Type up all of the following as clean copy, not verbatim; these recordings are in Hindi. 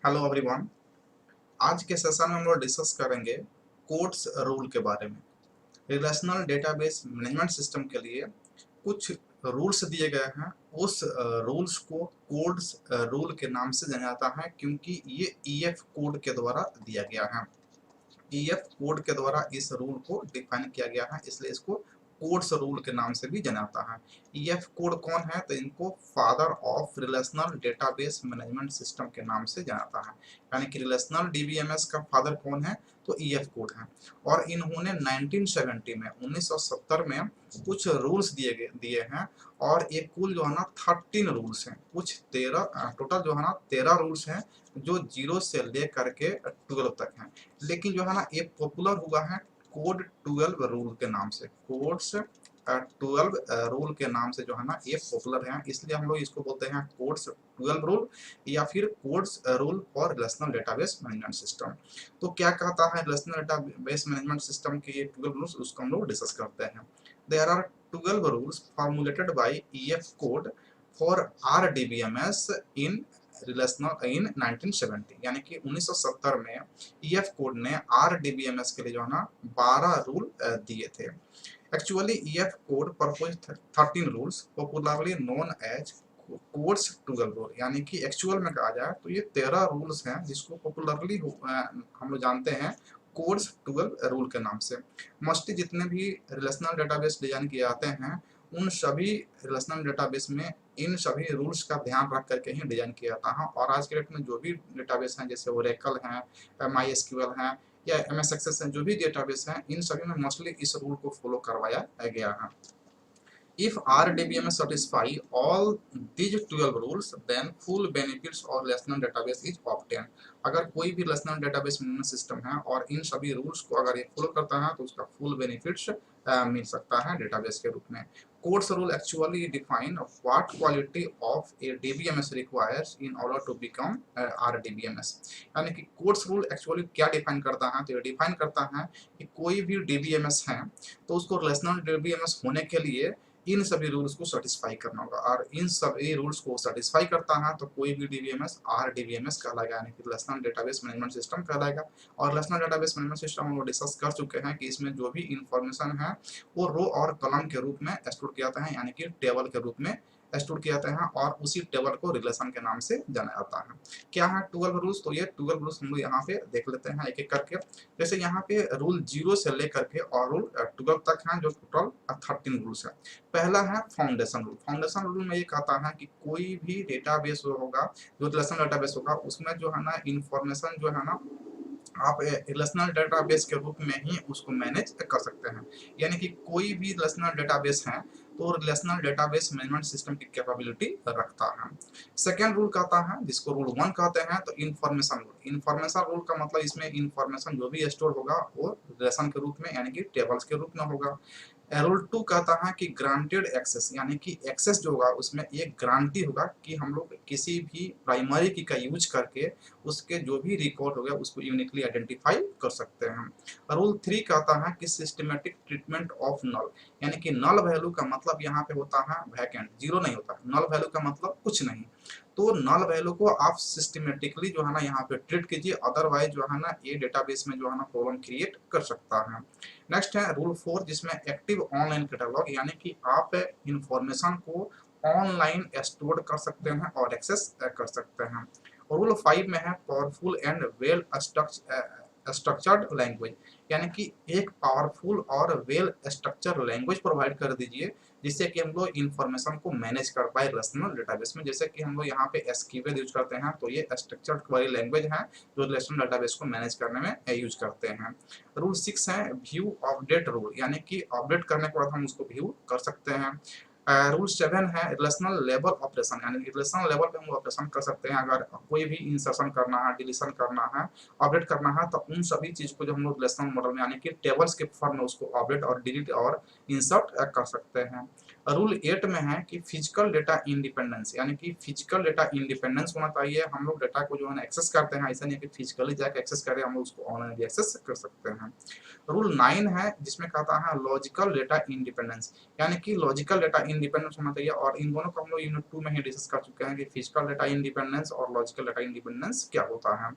Hello everyone. आज के सेशन में हम लोग डिस्कस करेंगे कोड्स रूल के बारे में। रिलेशनल डेटाबेस मैनेजमेंट सिस्टम के लिए कुछ रूल्स दिए गए हैं। उस रूल्स को कोड्स रूल के नाम से जाना जाता है क्योंकि ये ईएफ कोड के द्वारा दिया गया है। ईएफ कोड के द्वारा इस रूल को डिफाइन किया गया है, इसलिए इसको कोड्स रूल के नाम से भी जाना जाता है। ईएफ कोड कौन है? तो इनको father of relational database management system के नाम से जाना जाता है। यानी कि रिलेशनल डीबीएमएस का फादर कौन है? तो ईएफ कोड है। और इन्होंने 1970 में 1970 में कुछ रूल्स दिए हैं। और ये कुल जो है ना 13 रूल्स हैं। कुछ 13 टोटल जो है ना 13 रूल्स हैं जो 0 से लेकर के 12 तक हैं। लेकिन जो है ना ये पॉपुलर हुआ है कोड 12 रूल के नाम से। कोड्स 12 रूल के नाम से जो है ना ये पॉपुलर है, इसलिए हम लोग इसको बोलते हैं कोड्स 12 रूल या फिर codes rule for relational database management system. तो क्या कहता है रिलेशनल डेटाबेस मैनेजमेंट सिस्टम के ये 12 रूल्स, उसको हम लोग डिस्कस करते हैं। There are 12 rules formulated by EF Codd for RDBMS in relational in 1970। यानी कि 1970 में ईएफ कोड ने आरडीबीएमएस के लिए जो है ना 12 रूल दिए थे। Actually EF Codd propose 13 rules popularly known as Codd's 12 rule. यानी कि एक्चुअल में कहा जाए तो ये 13 रूल्स हैं जिसको पॉपुलरली हम लोग जानते हैं कोड्स 12 रूल के नाम से। मोस्टली जितने भी रिलेशनल डेटाबेस डिजाइन किए जाते हैं उन सभी रिलेशनल डेटाबेस में इन सभी रूल्स का ध्यान रख करके ही डिजाइन किया जाता है। और आज के डेट में जो भी डेटाबेस हैं जैसे ओरेकल हैं, माईएसक्यूएल हैं या एमएस एक्सेस हैं, जो भी डेटाबेस हैं इन सभी में मोस्टली इस रूल को फॉलो करवाया गया है। If RDBMS satisfy all these 12 rules, then full benefits of relational database is obtained। अगर कोई भी relational database मैनेजमेंट सिस्टम है और इन सभी रूल्स को अगर ये फॉलो करता है तो उसका फुल बेनिफिट्स मिल सकता है डेटाबेस के रूप में। Codd's rule actually define what quality of a DBMS requires in order to become RDBMS. यानी कि कोड्स रूल एक्चुअली क्या डिफाइन करता है? तो ये डिफाइन करता है कि कोई भी डीबीएमएस है तो उसको रिलेशनल डीबीएमएस होने के लिए इन सभी रूल्स को सेटिस्फाई करना होगा। और इन सभी रूल्स को सेटिस्फाई करता है तो कोई भी डीबीएमएस आरडीबीएमएस कहलाएगा, यानी कि रिलेशनल डेटाबेस मैनेजमेंट सिस्टम कहलाएगा। और रिलेशनल डेटाबेस मैनेजमेंट सिस्टम हम लोग डिस्कस कर चुके हैं कि इसमें जो भी इंफॉर्मेशन है वो रो और कॉलम के रूप में स्टोर किया जाता है, यानी कि टेबल के रूप में स्टोर किया जाता है और उसी टेबल को रिलेशन के नाम से जाना जाता है। क्या है 12 रूल्स? तो ये 12 रूल्स हम लोग यहाँ पे देख लेते हैं एक एक करके। जैसे यहाँ पे रूल 0 से लेकर के और रूल 12 तक हैं, जो टोटल 13 रूल्स है। पहला है फाउंडेशन रूल। फाउंडेशन रूल में ये कहता है कि कोई भी डेटाबेस होगा, जो रिलेशनल डेटाबेस होगा, उसमें जो है ना इंफॉर्मेशन जो है ना आप रिलेशनल डेटाबेस के रूप में ही उसको मैनेज कर सकते हैं। यानी कि कोई भी रिलेशनल डेटाबेस है तो रिलेशनल डेटाबेस मैनेजमेंट सिस्टम की कैपेबिलिटी रखता है। सेकेंड रूल कहता है, जिसको रूल 1 कहते हैं, तो इन्फॉर्मेशन रूल। इन्फॉर्मेशन रूल का मतलब इसमें इन्फॉर्मेशन जो भी स्टोर होगा वो रिलेशन के रूप में यानी कि टेबल्स के रूप में होगा। रूल 2 कहता है कि ग्रांटेड एक्सेस, यानी कि एक्सेस जो होगा उसमें एक गारंटी होगा कि हम लोग किसी भी प्राइमरी की का यूज करके उसके जो भी रिकॉर्ड हो गया उसको यूनिकली आइडेंटिफाई कर सकते हैं। रूल 3 कहता है कि सिस्टमेटिक ट्रीटमेंट ऑफ नल, यानी कि नल वैल्यू का मतलब यहाँ पे होता है वैकेंट, जीरो नहीं होता। नल वैल्यू का मतलब कुछ नहीं। तो नल वैल्यू को आप सिस्टमेटिकली जो है ना यहाँ पे ट्रीट कीजिए, अदरवाइज जो है ना ये डेटाबेस में जो है ना प्रॉब्लम क्रिएट कर सकता है। नेक्स्ट है रूल 4, जिसमें एक्टिव ऑनलाइन कैटलॉग, यानी कि आप इंफॉर्मेशन को ऑनलाइन स्टोर कर सकते हैं और एक्सेस कर सकते हैं। रूल 5 में है powerful and well structured language, यानी कि एक पावरफुल और वेल स्ट्रक्चर लैंग्वेज प्रोवाइड कर दीजिए जिससे कि हम लोग इंफॉर्मेशन को मैनेज कर पाए रिलेशनल डेटाबेस में। जैसे कि हम लोग यहाँ पे एसक्यूएल यूज करते हैं तो ये स्ट्रक्चर्ड क्वेरी लैंग्वेज है जो रिलेशनल डेटाबेस को मैनेज करने में यूज करते हैं। रूल 6 है व्यू अपडेट रूल, यानी कि अपडेट करने के बाद हम उसको व्यू कर सकते हैं। रूल 7 है रिलेशनल लेवल ऑपरेशन, यानी रिलेशनल लेवल पे हम ऑपरेशन कर सकते हैं। अगर कोई भी इंसर्शन करना है, डिलीशन करना है, अपडेट करना है तो उन सभी चीज को जो हम लोग रिलेशनल मॉडल में यानी कि टेबल्स के फॉर्म में उसको अपडेट और डिलीट और इंसर्ट कर सकते हैं। रूल 8 में है कि फिजिकल डेटा इंडिपेंडेंस, यानी कि फिजिकल डेटा इंडिपेंडेंस होना चाहिए। हम लोग डेटा को जो है ना एक्सेस करते हैं, ऐसा नहीं है कि फिजिकली जाकर एक्सेस करें, हम लोग उसको ऑनलाइन भी एक्सेस कर सकते हैं। रूल 9 है जिसमें कहता है लॉजिकल डेटा इंडिपेंडेंस, यानी कि लॉजिकल डेटा इंडिपेंडेंस होना चाहिए। और इन दोनों को हम लोग यूनिट 2 में ही डिस्कस कर चुके हैं कि फिजिकल डेटा इंडिपेंडेंस और लॉजिकल डेटा इंडिपेंडेंस क्या होता है।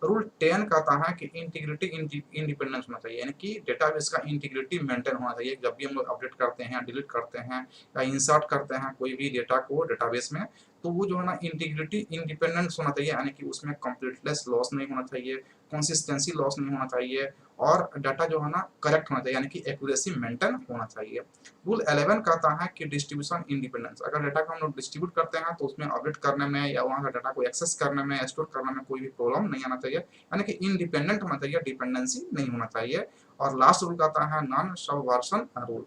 रूल 10 कहता है कि इंटीग्रिटी इंडिपेंडेंस होना चाहिए, यानी कि डेटाबेस का इंटीग्रिटी मेंटेन होना चाहिए। जब भी हम लोग अपडेट करते हैं, डिलीट करते हैं या इंसर्ट करते हैं कोई भी डेटा को डेटाबेस में, तो वो जो है ना इंटीग्रिटी इंडिपेंडेंस होना चाहिए, यानी कि उसमें कंप्लीटनेस लॉस नहीं होना चाहिए, कंसिस्टेंसी लॉस नहीं होना चाहिए, और डाटा जो है ना करेक्ट होना चाहिए, यानी कि एक्यूरेसी मेंटेन होना चाहिए। रूल 11 कहता है कि डिस्ट्रीब्यूशन इंडिपेंडेंस, अगर डाटा को हम लोग डिस्ट्रीब्यूट करते हैं तो उसमें अपडेट करने में या वहाँ का डाटा को एक्सेस करने में, स्टोर करने में कोई भी प्रॉब्लम नहीं आना चाहिए, यानी कि इंडिपेंडेंट होना चाहिए, डिपेंडेंसी नहीं होना चाहिए। और लास्ट रूल कहता है नॉन सबवर्सन रूल,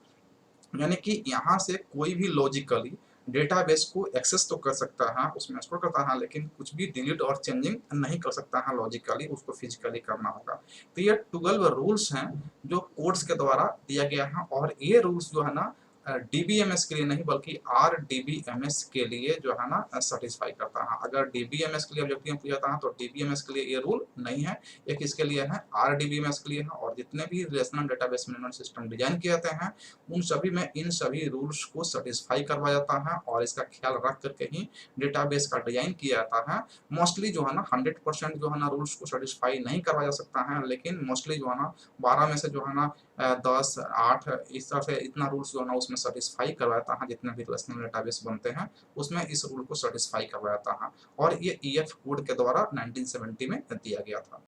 यानी कि यहाँ से कोई भी लॉजिकली डेटाबेस को एक्सेस तो कर सकता है, उसमें स्टोर करता है, लेकिन कुछ भी डिलीट और चेंजिंग नहीं कर सकता है लॉजिकली, उसको फिजिकली करना होगा। तो ये 12 रूल्स हैं जो कोड्स के द्वारा दिया गया है, और ये रूल्स जो है ना डीबीएमएस के लिए नहीं बल्कि आरडीबीएमएस के लिए जो है ना सेटिस्फाई करता है। अगर डीबीएमएस के लिए ऑब्जेक्टिव पूछा जाता है तो डीबीएमएस के लिए ये रूल नहीं है, ये किसके लिए है, आरडीबीएमएस के लिए है। और जितने भी relational database management system design किए जाते हैं उन सभी में इन सभी रूल्स को सेटिस्फाई करवाया जाता है, और इसका ख्याल रख करके ही डेटाबेस का डिजाइन किया जाता है। मोस्टली जो है ना 100% जो है ना रूल्स को सेटिस्फाई नहीं करवाया जा सकता है, लेकिन मोस्टली जो है ना 12 में से जो है ना 10 8 इस तरह से इतना रूल्स जो है ना उसमें सेटिस्फाई करवाता है। जितने भी रिलेशनल डेटाबेस बनते हैं उसमें इस रूल को सेटिस्फाई करवाता है, और ये ईएफ कोड के द्वारा 1970 में दिया गया था।